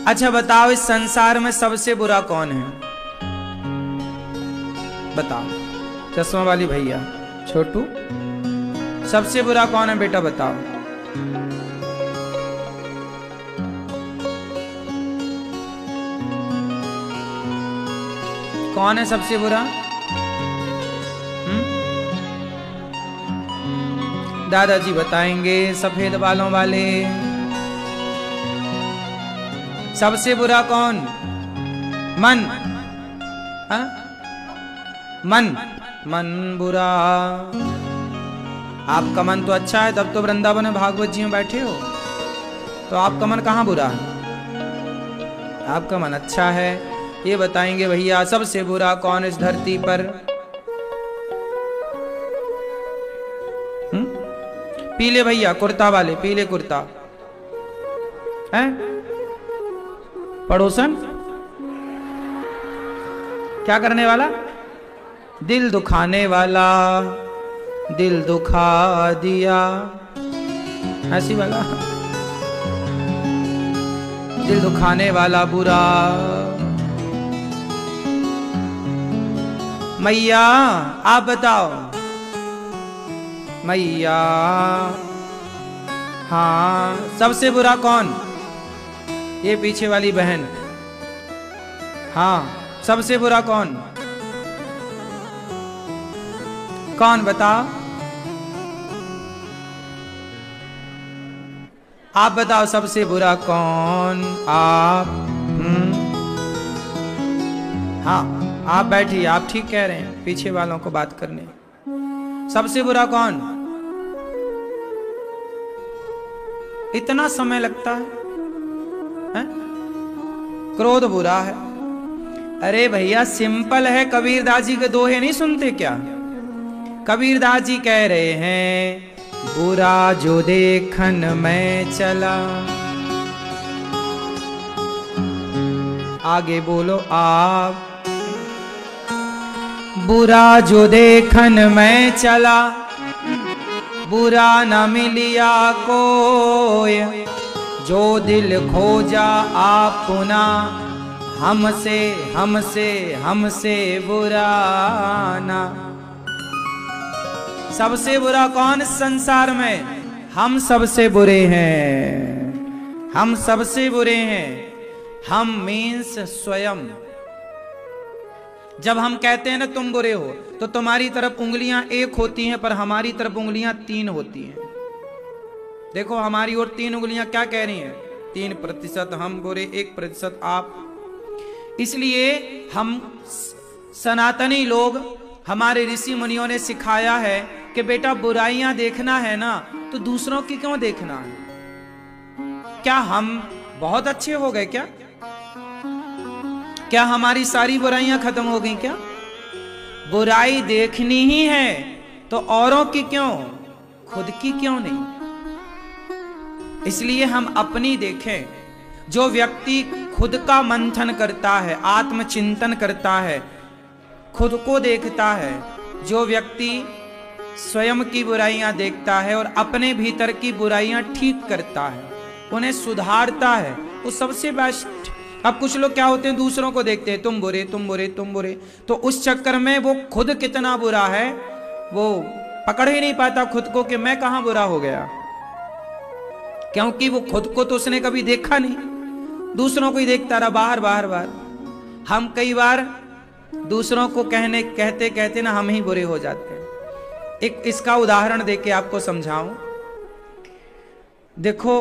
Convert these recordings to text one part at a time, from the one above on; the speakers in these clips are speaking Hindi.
अच्छा बताओ, इस संसार में सबसे बुरा कौन है? बताओ, चश्मा वाली भैया, छोटू, सबसे बुरा कौन है बेटा बताओ? कौन है सबसे बुरा? दादाजी बताएंगे। सफेद बालों वाले। सबसे बुरा कौन? मन। हा? मन। मन बुरा। आपका मन तो अच्छा है, तब तो वृंदावन में भागवत जी में बैठे हो। तो आपका मन कहाँ बुरा है? आपका मन अच्छा है। ये बताएंगे भैया, सबसे बुरा कौन इस धरती पर? पीले भैया, कुर्ता वाले, पीले कुर्ता है। पड़ोसन क्या करने वाला? दिल दुखाने वाला। दिल दुखा दिया, ऐसी वाला। दिल दुखाने वाला बुरा। मैया आप बताओ, मैया। हाँ, सबसे बुरा कौन? ये पीछे वाली बहन। हाँ, सबसे बुरा कौन? कौन बताओ? आप बताओ, सबसे बुरा कौन? आप। हाँ, आप बैठिए, आप ठीक कह रहे हैं, पीछे वालों को बात करने। सबसे बुरा कौन? इतना समय लगता है? क्रोध बुरा है। अरे भैया सिंपल है, कबीरदास जी के दोहे नहीं सुनते क्या? कबीरदास जी कह रहे हैं, बुरा जो देखन में चला। आगे बोलो आप। बुरा जो देखन में चला, बुरा न मिलिया कोय। जो दिल खोजा आपना, हमसे हमसे हमसे बुरा ना। सबसे बुरा कौन संसार में? हम सबसे बुरे हैं। हम सबसे बुरे हैं। हम मीन्स स्वयं। जब हम कहते हैं ना तुम बुरे हो, तो तुम्हारी तरफ उंगलियां एक होती हैं, पर हमारी तरफ उंगलियां 3 होती हैं। देखो हमारी ओर 3 उंगलियां क्या कह रही हैं? 3% हम बुरे, 1% आप। इसलिए हम सनातनी लोग, हमारे ऋषि मुनियों ने सिखाया है कि बेटा बुराइयां देखना है ना, तो दूसरों की क्यों देखना है? क्या हम बहुत अच्छे हो गए क्या? क्या हमारी सारी बुराइयां खत्म हो गई क्या? बुराई देखनी ही है तो औरों की क्यों, खुद की क्यों नहीं? इसलिए हम अपनी देखें। जो व्यक्ति खुद का मंथन करता है, आत्मचिंतन करता है, खुद को देखता है, जो व्यक्ति स्वयं की बुराइयां देखता है और अपने भीतर की बुराइयां ठीक करता है, उन्हें सुधारता है, वो सबसे बेस्ट। अब कुछ लोग क्या होते हैं, दूसरों को देखते हैं, तुम बुरे तुम बुरे तुम बुरे, तो उस चक्कर में वो खुद कितना बुरा है वो पकड़ ही नहीं पाता खुद को कि मैं कहां बुरा हो गया, क्योंकि वो खुद को तो उसने कभी देखा नहीं, दूसरों को ही देखता रहा बाहर बाहर बाहर। हम कई बार दूसरों को कहते कहते ना हम ही बुरे हो जाते हैं। एक इसका उदाहरण देके आपको समझाऊं। देखो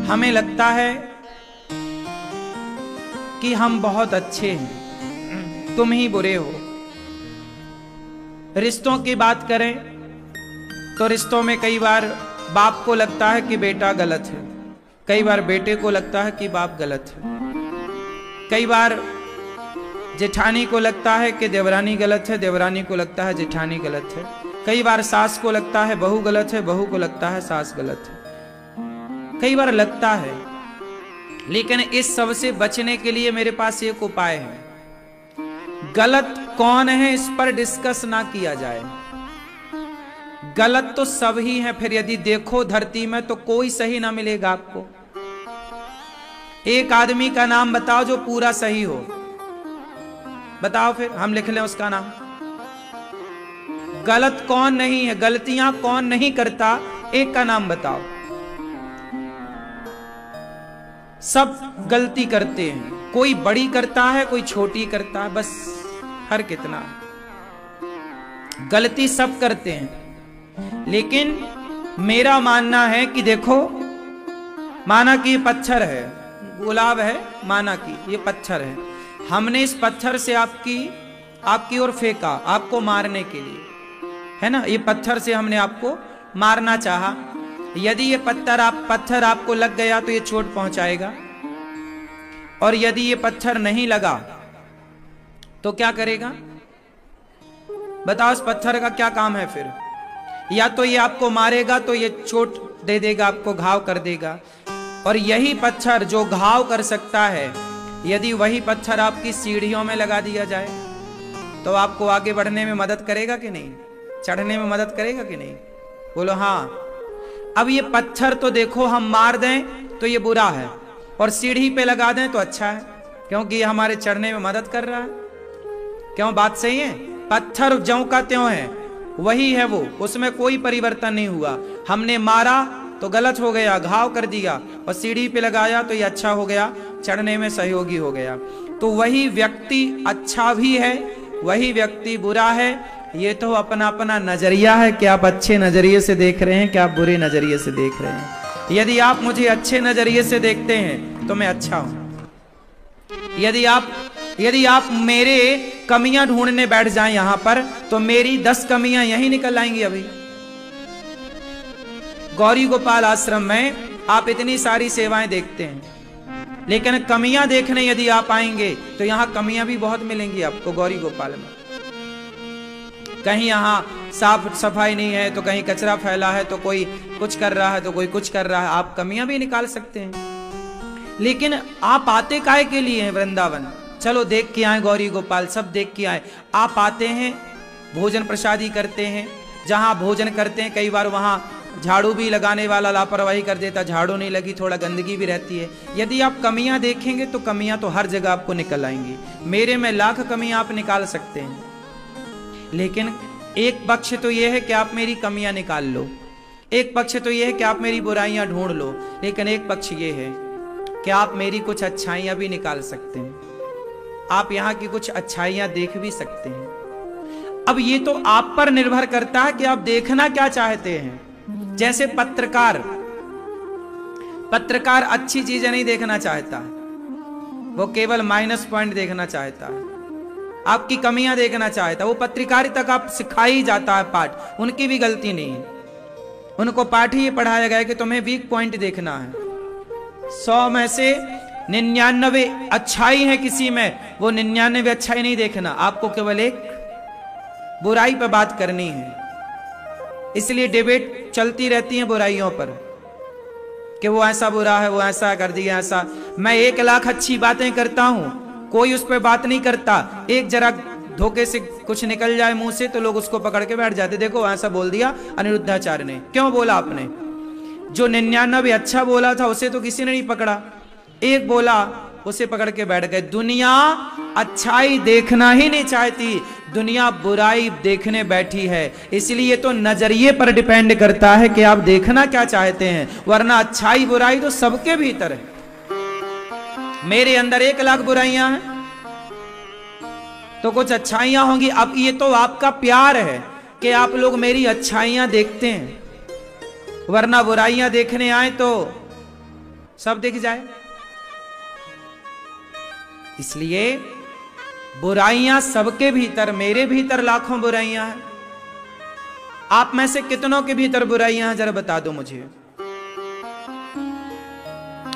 हमें लगता है कि हम बहुत अच्छे हैं, तुम ही बुरे हो। रिश्तों की बात करें तो रिश्तों में कई बार बाप को लगता है कि बेटा गलत है, कई बार बेटे को लगता है कि बाप गलत है, कई बार जेठानी को लगता है कि देवरानी गलत है, देवरानी को लगता है जेठानी गलत है, कई बार सास को लगता है बहू गलत है, बहू को लगता है सास गलत है, कई बार लगता है। लेकिन इस सब से बचने के लिए मेरे पास एक उपाय है। गलत कौन है इस पर डिस्कस ना किया जाए, गलत तो सब ही है। फिर यदि देखो धरती में तो कोई सही ना मिलेगा आपको। एक आदमी का नाम बताओ जो पूरा सही हो, बताओ, फिर हम लिख लें उसका नाम। गलत कौन नहीं है, गलतियां कौन नहीं करता, एक का नाम बताओ। सब गलती करते हैं, कोई बड़ी करता है कोई छोटी करता है, बस फर्क कितना है। गलती सब करते हैं। लेकिन मेरा मानना है कि देखो, माना कि ये पत्थर है, गुलाब है, माना कि ये पत्थर है, हमने इस पत्थर से आपकी ओर फेंका आपको मारने के लिए, है ना। ये पत्थर से हमने आपको मारना चाहा। यदि ये पत्थर आपको लग गया तो ये चोट पहुंचाएगा, और यदि ये पत्थर नहीं लगा तो क्या करेगा, बताओ। इस पत्थर का क्या काम है फिर? या तो ये आपको मारेगा तो ये चोट दे देगा, आपको घाव कर देगा। और यही पत्थर जो घाव कर सकता है, यदि वही पत्थर आपकी सीढ़ियों में लगा दिया जाए तो आपको आगे बढ़ने में मदद करेगा कि नहीं, चढ़ने में मदद करेगा कि नहीं? बोलो हाँ। अब ये पत्थर तो देखो हम मार दें तो ये बुरा है, और सीढ़ी पे लगा दें तो अच्छा है, क्योंकि ये हमारे चढ़ने में मदद कर रहा है। क्यों, बात सही है? पत्थर ज्यों का त्यों है, वही है वो, उसमें कोई परिवर्तन नहीं हुआ। हमने मारा तो गलत हो गया, घाव कर दिया, और सीढ़ी पे लगाया तो ये अच्छा हो गया, चढ़ने में सहयोगी हो गया। तो वही व्यक्ति अच्छा भी है, वही व्यक्ति बुरा है। ये तो अपना अपना नजरिया है कि आप अच्छे नजरिए से देख रहे हैं, कि आप बुरे नजरिए से देख रहे हैं। यदि आप मुझे अच्छे नजरिए से देखते हैं तो मैं अच्छा हूं। यदि आप मेरे कमियां ढूंढने बैठ जाएं यहां पर, तो मेरी 10 कमियां यहीं निकल आएंगी। अभी गौरी गोपाल आश्रम में आप इतनी सारी सेवाएं देखते हैं, लेकिन कमियां देखने यदि आप आएंगे तो यहां कमियां भी बहुत मिलेंगी आपको। गौरी गोपाल में कहीं यहां साफ सफाई नहीं है, तो कहीं कचरा फैला है, तो कोई कुछ कर रहा है, तो कोई कुछ कर रहा है। आप कमियां भी निकाल सकते हैं। लेकिन आप आते काहे के लिए हैं वृंदावन? चलो देख के आए गौरी गोपाल, सब देख के आए। आप आते हैं, भोजन प्रसादी करते हैं, जहां भोजन करते हैं कई बार वहां झाड़ू भी लगाने वाला लापरवाही कर देता, झाड़ू नहीं लगी, थोड़ा गंदगी भी रहती है। यदि आप कमियां देखेंगे तो कमियां तो हर जगह आपको निकल आएंगी। मेरे में लाख कमियां आप निकाल सकते हैं, लेकिन एक पक्ष तो यह है कि आप मेरी कमियां निकाल लो, एक पक्ष तो यह है कि आप मेरी बुराइयां ढूंढ लो, लेकिन एक पक्ष यह है कि आप मेरी कुछ अच्छाइयां भी निकाल सकते हैं, आप यहां की कुछ अच्छाइयां देख भी सकते हैं। अब ये तो आप पर निर्भर करता है कि आप देखना क्या चाहते हैं। जैसे पत्रकार अच्छी चीजें नहीं देखना चाहता, वो केवल माइनस पॉइंट देखना चाहता है, आपकी कमियां देखना चाहता है। वो पत्रकारिता का सिखा ही जाता है पाठ, उनकी भी गलती नहीं है। उनको पाठ ही पढ़ाया गया कि तुम्हें वीक पॉइंट देखना है। 100 में से 99 अच्छाई है किसी में, वो 99 अच्छाई नहीं देखना, आपको केवल एक बुराई पर बात करनी है। इसलिए डिबेट चलती रहती है बुराइयों पर, कि वो ऐसा बुरा है, वो ऐसा कर दिया, ऐसा। मैं 1 लाख अच्छी बातें करता हूं, कोई उस पर बात नहीं करता। एक जरा धोखे से कुछ निकल जाए मुंह से तो लोग उसको पकड़ के बैठ जाते, देखो ऐसा बोल दिया अनिरुद्धाचार्य ने। क्यों बोला आपने? जो 99 अच्छा बोला था उसे तो किसी ने नहीं पकड़ा, एक बोला उसे पकड़ के बैठ गए। दुनिया अच्छाई देखना ही नहीं चाहती, दुनिया बुराई देखने बैठी है। इसलिए तो नजरिए पर डिपेंड करता है कि आप देखना क्या चाहते हैं, वरना अच्छाई बुराई तो सबके भीतर है। मेरे अंदर 1 लाख बुराइयां हैं तो कुछ अच्छाइयां होंगी। अब ये तो आपका प्यार है कि आप लोग मेरी अच्छाइयां देखते हैं, वरना बुराइयां देखने आए तो सब दिख जाए। इसलिए बुराइयां सबके भीतर, मेरे भीतर लाखों बुराइयां हैं। आप में से कितनों के भीतर बुराइयां हैं, जरा बता दो मुझे।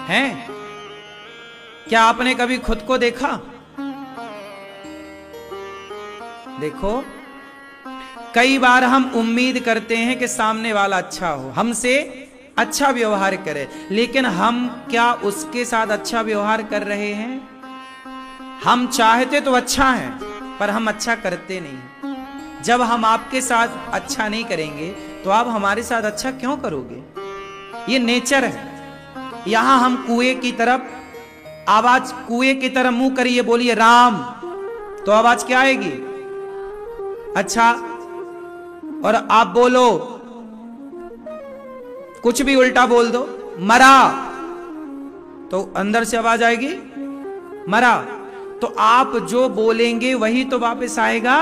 हैं? क्या आपने कभी खुद को देखा? देखो, कई बार हम उम्मीद करते हैं कि सामने वाला अच्छा हो, हमसे अच्छा व्यवहार करे, लेकिन हम क्या उसके साथ अच्छा व्यवहार कर रहे हैं? हम चाहते तो अच्छा है, पर हम अच्छा करते नहीं। जब हम आपके साथ अच्छा नहीं करेंगे तो आप हमारे साथ अच्छा क्यों करोगे? ये नेचर है। यहां हम कुएं की तरफ, आवाज कुएं की तरफ मुंह करिए, बोलिए राम, तो आवाज क्या आएगी? अच्छा, और आप बोलो, कुछ भी उल्टा बोल दो, मरा, तो अंदर से आवाज आएगी मरा। तो आप जो बोलेंगे वही तो वापस आएगा।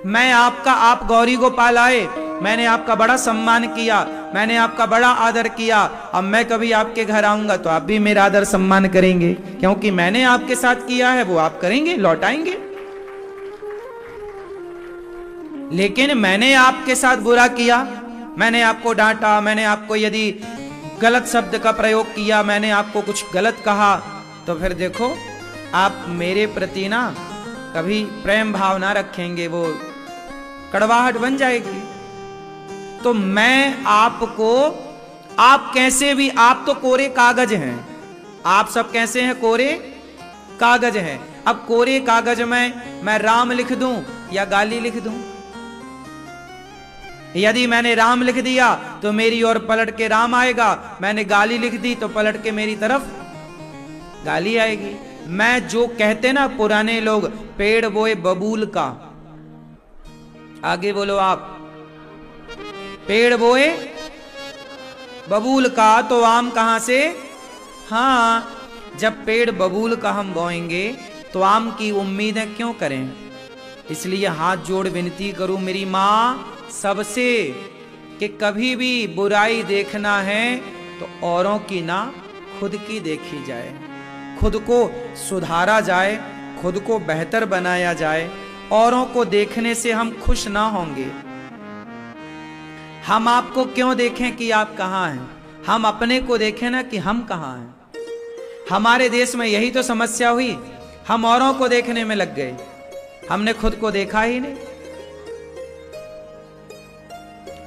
मैं आपका, आप गौरी गोपाल आए, मैंने आपका बड़ा सम्मान किया, मैंने आपका बड़ा आदर किया, अब मैं कभी आपके घर आऊंगा तो आप भी मेरा आदर सम्मान करेंगे, क्योंकि मैंने आपके साथ किया है वो आप करेंगे, लौटाएंगे। लेकिन मैंने आपके साथ बुरा किया, मैंने आपको डांटा, मैंने आपको यदि गलत शब्द का प्रयोग किया, मैंने आपको कुछ गलत कहा, तो फिर देखो आप मेरे प्रति ना कभी प्रेम भाव ना रखेंगे, वो कड़वाहट बन जाएगी। तो मैं आपको, आप कैसे भी, आप तो कोरे कागज हैं, आप सब कैसे हैं? कोरे कागज हैं। अब कोरे कागज में मैं राम लिख दूं या गाली लिख दूं? यदि मैंने राम लिख दिया तो मेरी ओर पलट के राम आएगा, मैंने गाली लिख दी तो पलट के मेरी तरफ गाली आएगी। मैं जो कहते ना पुराने लोग, पेड़ बोए बबूल का, आगे बोलो आप, पेड़ बोए बबूल का तो आम कहां से? हाँ, जब पेड़ बबूल का हम बोएंगे तो आम की उम्मीदें क्यों करें? इसलिए हाथ जोड़ विनती करूं मेरी मां सबसे कि कभी भी बुराई देखना है तो औरों की ना, खुद की देखी जाए, खुद को सुधारा जाए, खुद को बेहतर बनाया जाए। औरों को देखने से हम खुश ना होंगे। हम आपको क्यों देखें कि आप कहां हैं? हम अपने को देखें ना कि हम कहां हैं। हमारे देश में यही तो समस्या हुई, हम औरों को देखने में लग गए, हमने खुद को देखा ही नहीं।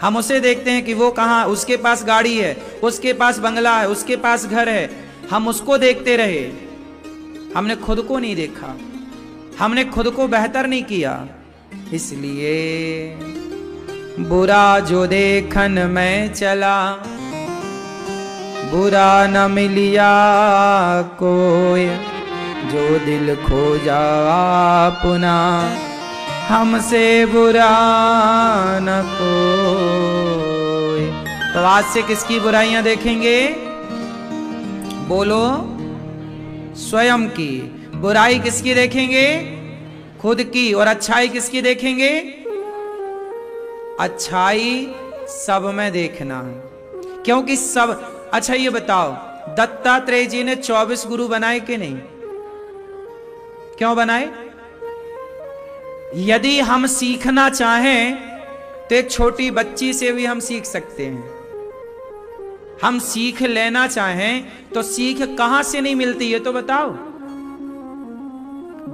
हम उसे देखते हैं कि वो कहां, उसके पास गाड़ी है, उसके पास बंगला है, उसके पास घर है, हम उसको देखते रहे, हमने खुद को नहीं देखा, हमने खुद को बेहतर नहीं किया। इसलिए बुरा जो देखन में चला, बुरा न मिलिया कोई, जो दिल खोजा अपना, हमसे बुरा न कोई। तो आज से किसकी बुराइयां देखेंगे? बोलो, स्वयं की। बुराई किसकी देखेंगे? खुद की। और अच्छाई किसकी देखेंगे? अच्छाई सब में देखना है, क्योंकि सब। अच्छा ये बताओ, दत्तात्रेय जी ने 24 गुरु बनाए कि नहीं? क्यों बनाए? यदि हम सीखना चाहें तो एक छोटी बच्ची से भी हम सीख सकते हैं। हम सीख लेना चाहें तो सीख कहां से नहीं मिलती है तो बताओ।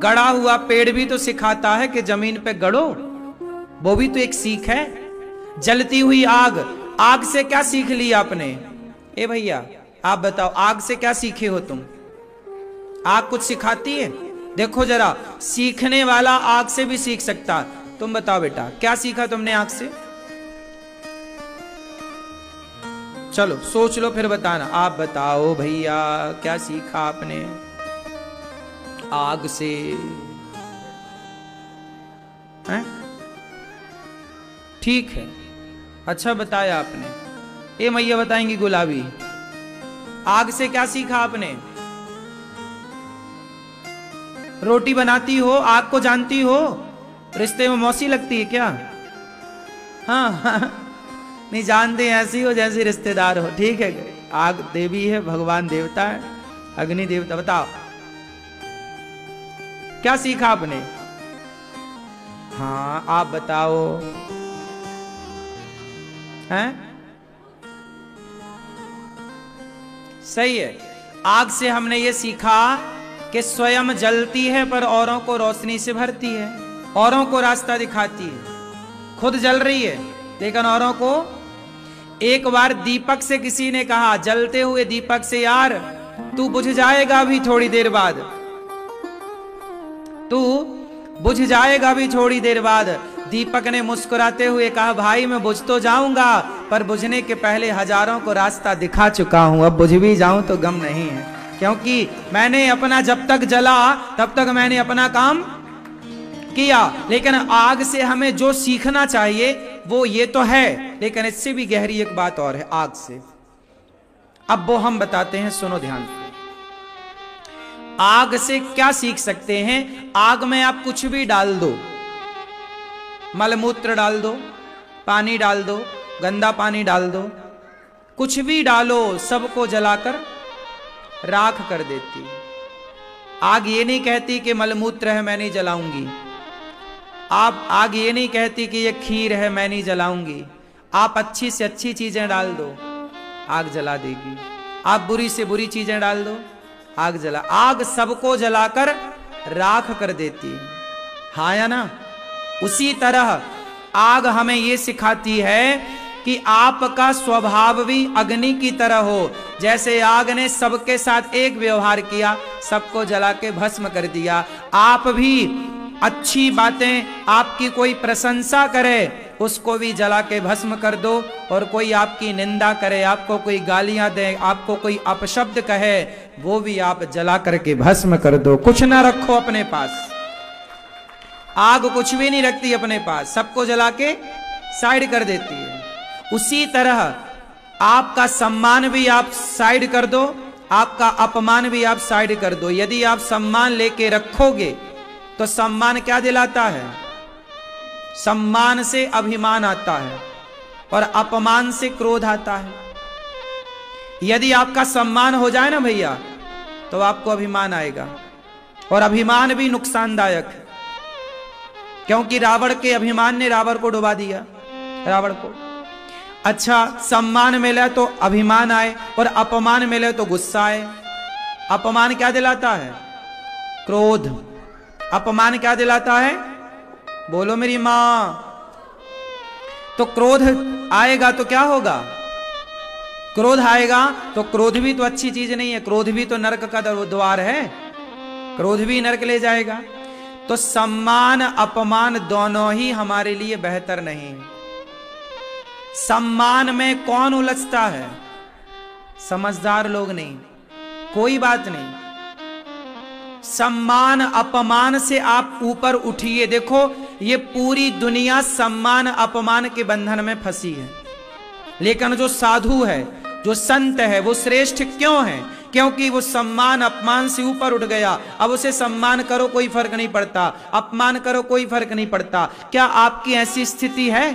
गड़ा हुआ पेड़ भी तो सिखाता है कि जमीन पे गड़ो, वो भी तो एक सीख है। जलती हुई आग, आग से क्या सीख लिया आपने? ए भैया आप बताओ, आग से क्या सीखे हो तुम? आग कुछ सिखाती है? देखो जरा, सीखने वाला आग से भी सीख सकता। तुम बताओ बेटा, क्या सीखा तुमने आग से? चलो सोच लो फिर बताना। आप बताओ भैया, क्या सीखा आपने आग से? हैं? ठीक है, अच्छा बताया आपने। ये मैया बताएंगी गुलाबी, आग से क्या सीखा आपने? रोटी बनाती हो, आग को जानती हो? रिश्ते में मौसी लगती है क्या? हाँ, नहीं जानते, ऐसी हो जैसी रिश्तेदार हो। ठीक है, आग देवी है, भगवान देवता है, अग्नि देवता। बताओ क्या सीखा आपने? हाँ आप बताओ। हैं? सही है। आग से हमने ये सीखा कि स्वयं जलती है पर औरों को रोशनी से भरती है, औरों को रास्ता दिखाती है। खुद जल रही है लेकिन औरों को। एक बार दीपक से किसी ने कहा, जलते हुए दीपक से, यार तू बुझ जाएगा भी थोड़ी देर बाद, तू बुझ जाएगा भी थोड़ी देर बाद, दीपक ने मुस्कुराते हुए कहा, भाई मैं बुझ तो जाऊंगा, पर बुझने के पहले हजारों को रास्ता दिखा चुका हूं, अब बुझ भी जाऊं तो गम नहीं है, क्योंकि मैंने अपना जब तक जला तब तक मैंने अपना काम किया। लेकिन आग से हमें जो सीखना चाहिए वो ये तो है, लेकिन इससे भी गहरी एक बात और है आग से। अब वो हम बताते हैं, सुनो ध्यान से। आग से क्या सीख सकते हैं? आग में आप कुछ भी डाल दो, मलमूत्र डाल दो, पानी डाल दो, गंदा पानी डाल दो, कुछ भी डालो, सबको जलाकर राख कर देती। आग ये नहीं कहती कि मलमूत्र है मैं नहीं जलाऊंगी, आग ये नहीं कहती कि ये खीर है मैं नहीं जलाऊंगी। आप अच्छी से अच्छी चीजें डाल दो, आग जला देगी। आप बुरी से बुरी चीजें डाल दो, आग जला, आग सबको जलाकर राख कर देती। हाँ या ना? उसी तरह आग हमें यह सिखाती है कि आपका स्वभाव भी अग्नि की तरह हो। जैसे आग ने सबके साथ एक व्यवहार किया, सबको जला के भस्म कर दिया, आप भी अच्छी बातें, आपकी कोई प्रशंसा करे उसको भी जला के भस्म कर दो, और कोई आपकी निंदा करे, आपको कोई गालियां दे, आपको कोई अपशब्द कहे, वो भी आप जला करके भस्म कर दो। कुछ ना रखो अपने पास, आग कुछ भी नहीं रखती अपने पास, सबको जला के साइड कर देती है। उसी तरह आपका सम्मान भी आप साइड कर दो, आपका अपमान भी आप साइड कर दो। यदि आप सम्मान लेके रखोगे तो सम्मान क्या दिलाता है? सम्मान से अभिमान आता है और अपमान से क्रोध आता है। यदि आपका सम्मान हो जाए ना भैया, तो आपको अभिमान आएगा, और अभिमान भी नुकसानदायक है, क्योंकि रावण के अभिमान ने रावण को डुबा दिया, रावण को। अच्छा, सम्मान मिले तो अभिमान आए, और अपमान मिले तो गुस्सा आए। अपमान क्या दिलाता है? क्रोध। अपमान क्या दिलाता है? बोलो मेरी मां। तो क्रोध आएगा तो क्या होगा? क्रोध आएगा तो, क्रोध भी तो अच्छी चीज नहीं है, क्रोध भी तो नरक का द्वार है, क्रोध भी नरक ले जाएगा। तो सम्मान अपमान दोनों ही हमारे लिए बेहतर नहीं है। सम्मान में कौन उलझता है? समझदार लोग नहीं, कोई बात नहीं। सम्मान अपमान से आप ऊपर उठिए। देखो, ये पूरी दुनिया सम्मान अपमान के बंधन में फंसी है, लेकिन जो साधु है, जो संत है, वो श्रेष्ठ क्यों है? क्योंकि वो सम्मान अपमान से ऊपर उठ गया। अब उसे सम्मान करो कोई फर्क नहीं पड़ता, अपमान करो कोई फर्क नहीं पड़ता। क्या आपकी ऐसी स्थिति है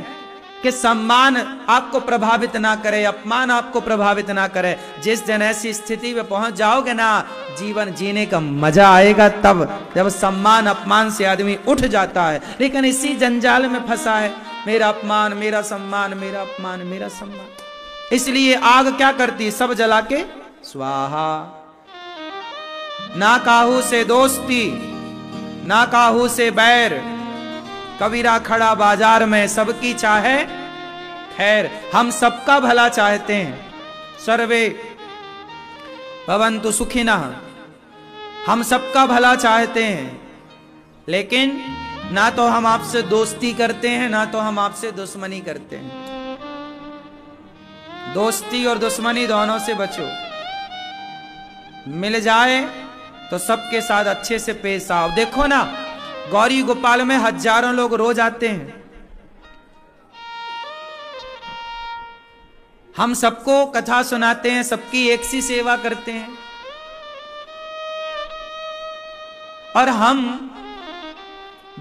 कि सम्मान आपको प्रभावित ना करे, अपमान आपको प्रभावित ना करे? जिस दिन ऐसी स्थिति में पहुंच जाओगे ना, जीवन जीने का मजा आएगा तब, जब सम्मान अपमान से आदमी उठ जाता है। लेकिन इसी जंजाल में फंसा है, मेरा अपमान, मेरा सम्मान, मेरा अपमान, मेरा सम्मान। इसलिए आग क्या करती? सब जला के स्वाहा। ना काहू से दोस्ती, ना काहू से बैर, कबीरा खड़ा बाजार में सबकी चाहे खैर। हम सबका भला चाहते हैं, सर्वे भवन्तु सुखिनः, हम सबका भला चाहते हैं, लेकिन ना तो हम आपसे दोस्ती करते हैं, ना तो हम आपसे दुश्मनी करते हैं। दोस्ती और दुश्मनी दोनों से बचो। मिल जाए तो सबके साथ अच्छे से पेश आओ। देखो ना, गौरी गोपाल में हजारों लोग रोज आते हैं, हम सबको कथा सुनाते हैं, सबकी एक सी सेवा करते हैं, और हम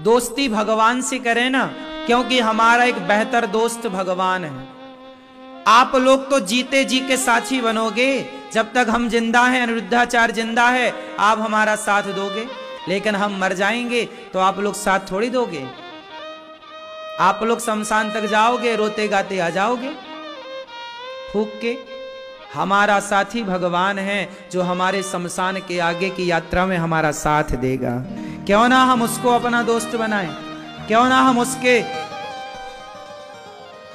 दोस्ती भगवान से करें ना, क्योंकि हमारा एक बेहतर दोस्त भगवान है। आप लोग तो जीते जी के साथी बनोगे, जब तक हम जिंदा हैं, अनिरुद्धाचार्य जिंदा है, आप हमारा साथ दोगे। लेकिन हम मर जाएंगे तो आप लोग साथ थोड़ी दोगे। आप लोग शमशान तक जाओगे, रोते गाते आ जाओगे फूक के। हमारा साथी भगवान है, जो हमारे शमशान के आगे की यात्रा में हमारा साथ देगा। क्यों ना हम उसको अपना दोस्त बनाएं, क्यों ना हम उसके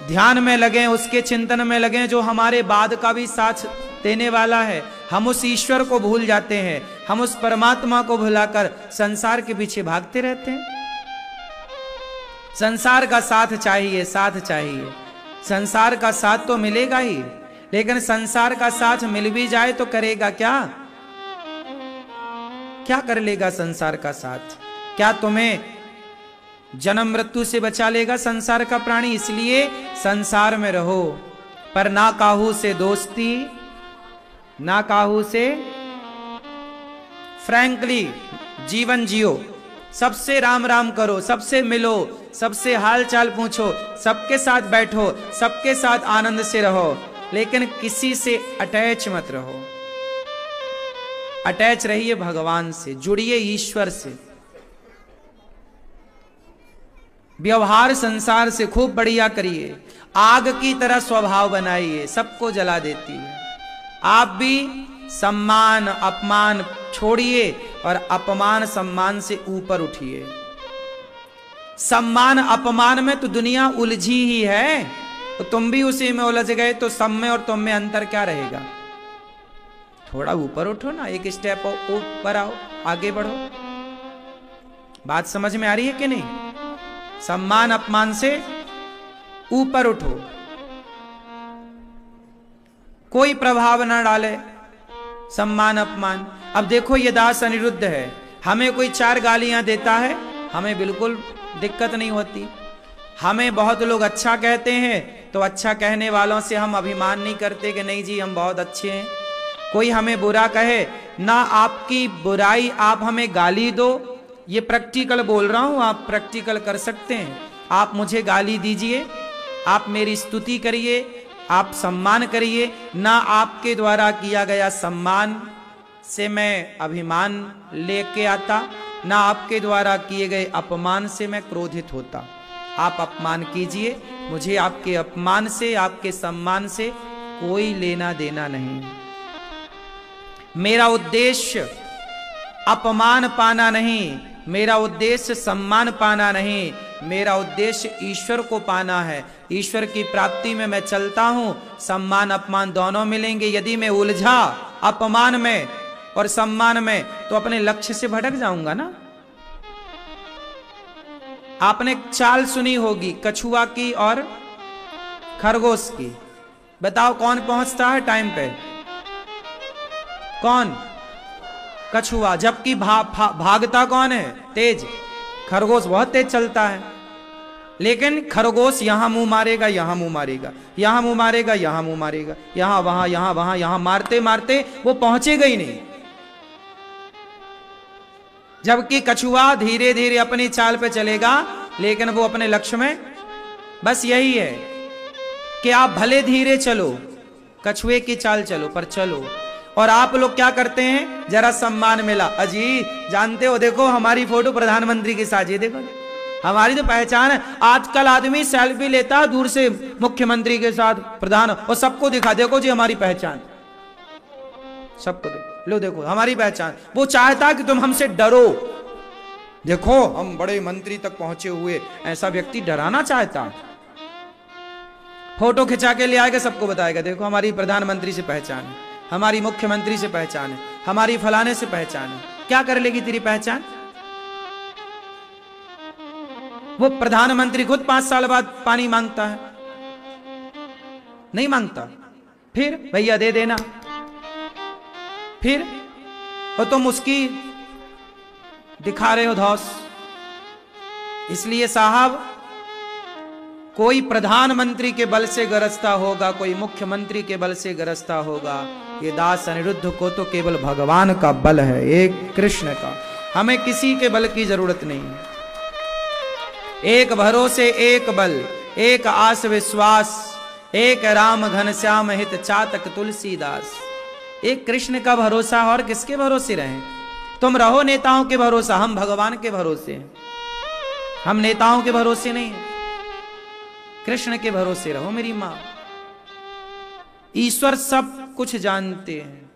ध्यान में लगें, उसके चिंतन में लगें, जो हमारे बाद का भी साथ देने वाला है। हम उस ईश्वर को भूल जाते हैं, हम उस परमात्मा को भुलाकर संसार के पीछे भागते रहते हैं। संसार का साथ चाहिए, साथ चाहिए। संसार का साथ तो मिलेगा ही, लेकिन संसार का साथ मिल भी जाए तो करेगा क्या? क्या कर लेगा संसार का साथ? क्या तुम्हें जन्म मृत्यु से बचा लेगा संसार का प्राणी? इसलिए संसार में रहो, पर ना काहू से दोस्ती, ना काहू से, फ्रैंकली जीवन जियो, सबसे राम राम करो, सबसे मिलो, सबसे हाल चाल पूछो, सबके साथ बैठो, सबके साथ आनंद से रहो, लेकिन किसी से अटैच मत रहो। अटैच रहिए भगवान से, जुड़िए ईश्वर से। व्यवहार संसार से खूब बढ़िया करिए। आग की तरह स्वभाव बनाइए, सबको जला देती है। आप भी सम्मान अपमान छोड़िए और अपमान सम्मान से ऊपर उठिए। सम्मान अपमान में तो दुनिया उलझी ही है, तो तुम भी उसी में उलझ गए तो सब में और तुम में अंतर क्या रहेगा? थोड़ा ऊपर उठो ना, एक स्टेप ऊपर आओ, आगे बढ़ो। बात समझ में आ रही है कि नहीं? सम्मान अपमान से ऊपर उठो, कोई प्रभाव ना डाले सम्मान अपमान। अब देखो ये दास अनिरुद्ध है, हमें कोई 4 गालियां देता है, हमें बिल्कुल दिक्कत नहीं होती। हमें बहुत लोग अच्छा कहते हैं तो अच्छा कहने वालों से हम अभिमान नहीं करते कि नहीं जी हम बहुत अच्छे हैं। कोई हमें बुरा कहे ना, आपकी बुराई आप हमें गाली दो, ये प्रैक्टिकल बोल रहा हूं, आप प्रैक्टिकल कर सकते हैं। आप मुझे गाली दीजिए, आप मेरी स्तुति करिए, आप सम्मान करिए, ना आपके द्वारा किया गया सम्मान से मैं अभिमान लेके आता, ना आपके द्वारा किए गए अपमान से मैं क्रोधित होता। आप अपमान कीजिए, मुझे आपके अपमान से आपके सम्मान से कोई लेना देना नहीं। मेरा उद्देश्य अपमान पाना नहीं, मेरा उद्देश्य सम्मान पाना नहीं, मेरा उद्देश्य ईश्वर को पाना है। ईश्वर की प्राप्ति में मैं चलता हूं, सम्मान अपमान दोनों मिलेंगे। यदि मैं उलझा अपमान में और सम्मान में तो अपने लक्ष्य से भटक जाऊंगा ना। आपने चाल सुनी होगी कछुआ की और खरगोश की। बताओ कौन पहुंचता है टाइम पे? कौन? कछुआ। जबकि भागता कौन है? तेज। खरगोश बहुत तेज चलता है, लेकिन खरगोश यहां मुंह मारेगा, यहां मुंह मारेगा, यहां मुंह मारेगा, यहां मुंह मारेगा, यहां वहां, यहां वहां, यहां मारते मारते वो पहुंचेगा ही नहीं। जबकि कछुआ धीरे धीरे अपनी चाल पे चलेगा, लेकिन वो अपने लक्ष्य में। बस यही है कि आप भले धीरे चलो, कछुए की चाल चलो, पर चलो। और आप लोग क्या करते हैं? जरा सम्मान मिला, अजी जानते हो देखो हमारी फोटो प्रधानमंत्री के साथ, ये देखो हमारी तो पहचान है। आजकल आदमी सेल्फी लेता है दूर से मुख्यमंत्री के साथ, प्रधान, और सबको दिखा, देखो जी हमारी पहचान, सबको देखो, लो देखो हमारी पहचान। वो चाहता कि तुम हमसे डरो, देखो हम बड़े मंत्री तक पहुंचे हुए, ऐसा व्यक्ति डराना चाहता। फोटो खिंचा के ले आएगा, सबको बताएगा देखो हमारी प्रधानमंत्री से पहचान है, हमारी मुख्यमंत्री से पहचान है, हमारी फलाने से पहचान है। क्या कर लेगी तेरी पहचान? वो प्रधानमंत्री खुद 5 साल बाद पानी मांगता है, नहीं मांगता, फिर भैया दे देना, फिर और तुम उसकी दिखा रहे हो धौस। इसलिए साहब, कोई प्रधानमंत्री के बल से गरजता होगा, कोई मुख्यमंत्री के बल से गरजता होगा। ये दास अनिरुद्ध को तो केवल भगवान का बल है, एक कृष्ण का। हमें किसी के बल की जरूरत नहीं है। एक भरोसे एक बल, एक आस विश्वास, एक राम घनश्याम हित चातक तुलसीदास। एक कृष्ण का भरोसा, और किसके भरोसे रहें? तुम रहो नेताओं के भरोसा, हम भगवान के भरोसे हैं। हम नेताओं के भरोसे नहीं हैं, कृष्ण के भरोसे रहो मेरी मां। ईश्वर सब कुछ जानते हैं,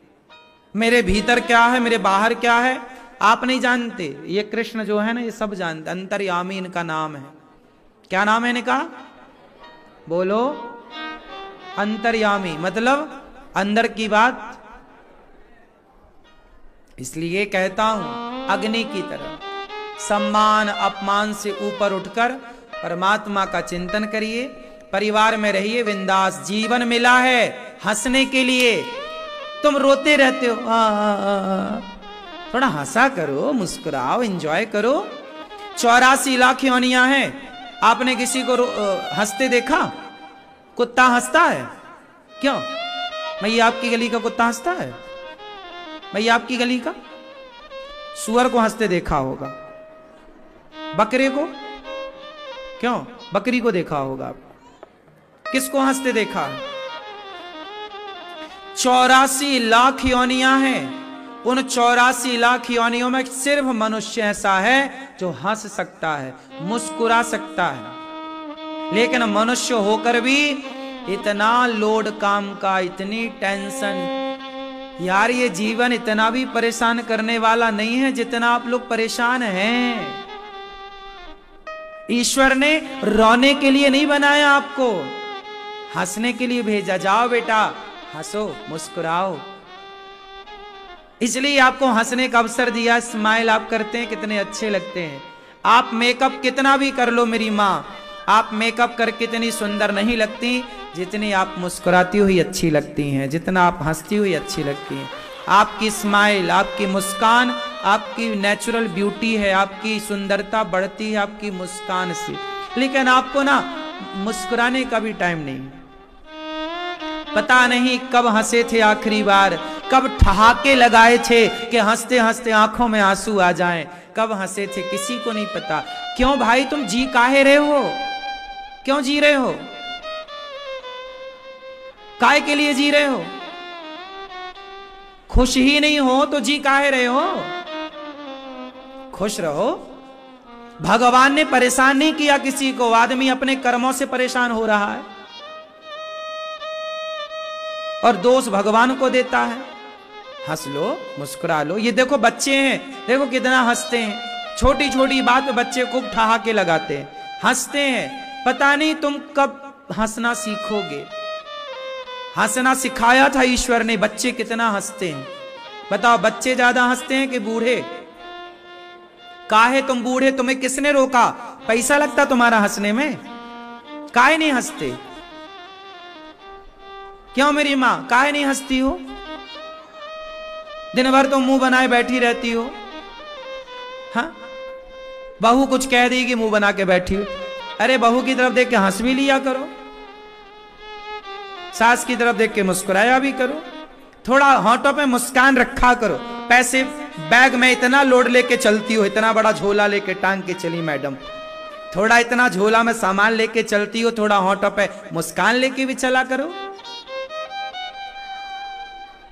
मेरे भीतर क्या है, मेरे बाहर क्या है आप नहीं जानते। ये कृष्ण जो है ना, ये सब जानते। अंतर्यामी इनका नाम है। क्या नाम है इनका? बोलो। अंतर्यामी मतलब अंदर की बात। इसलिए कहता हूं, अग्नि की तरह सम्मान अपमान से ऊपर उठकर परमात्मा का चिंतन करिए, परिवार में रहिए बिंदास। जीवन मिला है हंसने के लिए, तुम रोते रहते हो। थोड़ा हंसा करो, मुस्कुराओ, एंजॉय करो। 84 लाख योनियां हैं, आपने किसी को हंसते देखा? कुत्ता हंसता है? क्यों? मैया आपकी गली का कुत्ता हंसता है? मैया आपकी गली का सुअर को हंसते देखा होगा, बकरे को? क्यों? बकरी को देखा होगा। किसको हंसते देखा? 84 लाख योनियां हैं, उन 84 लाख योनियों में सिर्फ मनुष्य ऐसा है जो हंस सकता है, मुस्कुरा सकता है। लेकिन मनुष्य होकर भी इतना लोड काम का, इतनी टेंशन, यार ये जीवन इतना भी परेशान करने वाला नहीं है जितना आप लोग परेशान हैं। ईश्वर ने रोने के लिए नहीं बनाया आपको, हंसने के लिए भेजा। जाओ बेटा हंसो, मुस्कुराओ। इसलिए आपको हंसने का अवसर दिया। स्माइल आप करते हैं, कितने अच्छे लगते हैं। आप मेकअप कितना भी कर लो मेरी माँ, आप मेकअप करके इतनी सुंदर नहीं लगती जितनी आप मुस्कुराती हुई अच्छी लगती हैं, जितना आप हंसती हुई अच्छी लगती हैं। आपकी स्माइल, आपकी मुस्कान, आपकी नेचुरल ब्यूटी है, आपकी सुंदरता बढ़ती है आपकी मुस्कान से। लेकिन आपको ना मुस्कुराने का भी टाइम नहीं। पता नहीं कब हंसे थे आखिरी बार, कब ठहाके लगाए थे कि हंसते हंसते आंखों में आंसू आ जाएं। कब हंसे थे किसी को नहीं पता। क्यों भाई, तुम जी काहे रहे हो? क्यों जी रहे हो? काहे के लिए जी रहे हो? खुश ही नहीं हो तो जी काहे रहे हो? खुश रहो। भगवान ने परेशान नहीं किया किसी को, आदमी अपने कर्मों से परेशान हो रहा है और दोष भगवान को देता है। हंस लो, मुस्कुरा लो। ये देखो बच्चे हैं, देखो कितना हंसते हैं। छोटी छोटी बात पे बच्चे खूब ठहाके लगाते हैं, हंसते हैं। पता नहीं तुम कब हंसना सीखोगे। हंसना सिखाया था ईश्वर ने। बच्चे कितना हंसते हैं बताओ। बच्चे ज्यादा हंसते हैं कि बूढ़े? काहे तुम बूढ़े, तुम्हें किसने रोका? पैसा लगता तुम्हारा हंसने में? काहे नहीं हंसते? क्यों मेरी मां, काहे नहीं हंसती हो? दिन भर तो मुंह बनाए बैठी रहती हो। हाँ, बहू कुछ कह देगी मुंह बना के बैठी हो। अरे बहू की तरफ देख के हंस भी लिया करो, सास की तरफ देख के मुस्कुराया भी करो। थोड़ा होंठों पे मुस्कान रखा करो। पैसे बैग में इतना लोड लेके चलती हो, इतना बड़ा झोला लेके टांग के चली मैडम, थोड़ा इतना झोला में सामान लेके चलती हो, थोड़ा होंठों पे मुस्कान लेके भी चला करो।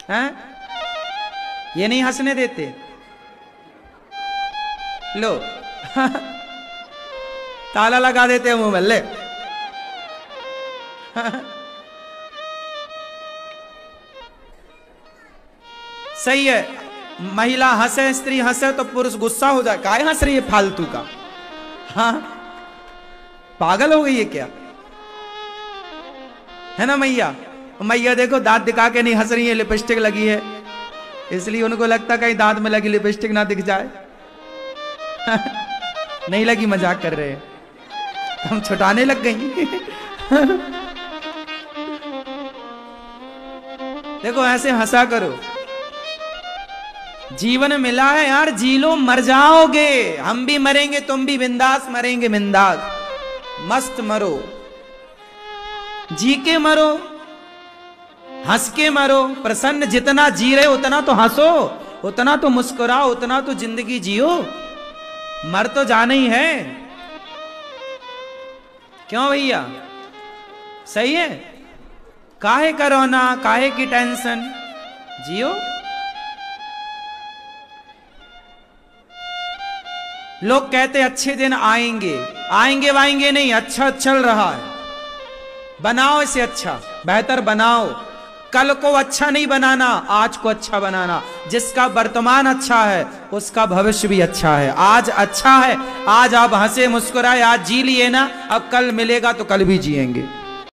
हैं? ये नहीं हंसने देते? लो ताला लगा देते हैं मुंह में। ले सही है, महिला हंसे, स्त्री हंसे तो पुरुष गुस्सा हो जाए। काहे हंस रही है फालतू का? हाँ, पागल हो गई है क्या? है ना मैया? मैया देखो दांत दिखा के नहीं हंस रही है, लिपस्टिक लगी है, इसलिए उनको लगता कहीं दांत में लगी लिपस्टिक ना दिख जाए। नहीं लगी, मजाक कर रहे हैं, हम छुटाने लग गई। देखो ऐसे हंसा करो। जीवन मिला है यार, जी लो, मर जाओगे। हम भी मरेंगे, तुम भी बिंदास मरेंगे, बिंदास मस्त मरो, जी के मरो, हंस के मरो, प्रसन्न। जितना जी रहे उतना तो हंसो, उतना तो मुस्कुराओ, उतना तो जिंदगी जियो। मर तो जाना ही है। क्यों भैया? सही है। काहे का रोना, काहे की टेंशन, जियो। लोग कहते अच्छे दिन आएंगे, आएंगे वाएंगे नहीं, अच्छा चल रहा है। बनाओ इसे अच्छा, बेहतर बनाओ। कल को अच्छा नहीं बनाना, आज को अच्छा बनाना। जिसका वर्तमान अच्छा है उसका भविष्य भी अच्छा है। आज अच्छा है, आज आप हंसे मुस्कुराए, आज जी लिए ना, अब कल मिलेगा तो कल भी जिएंगे।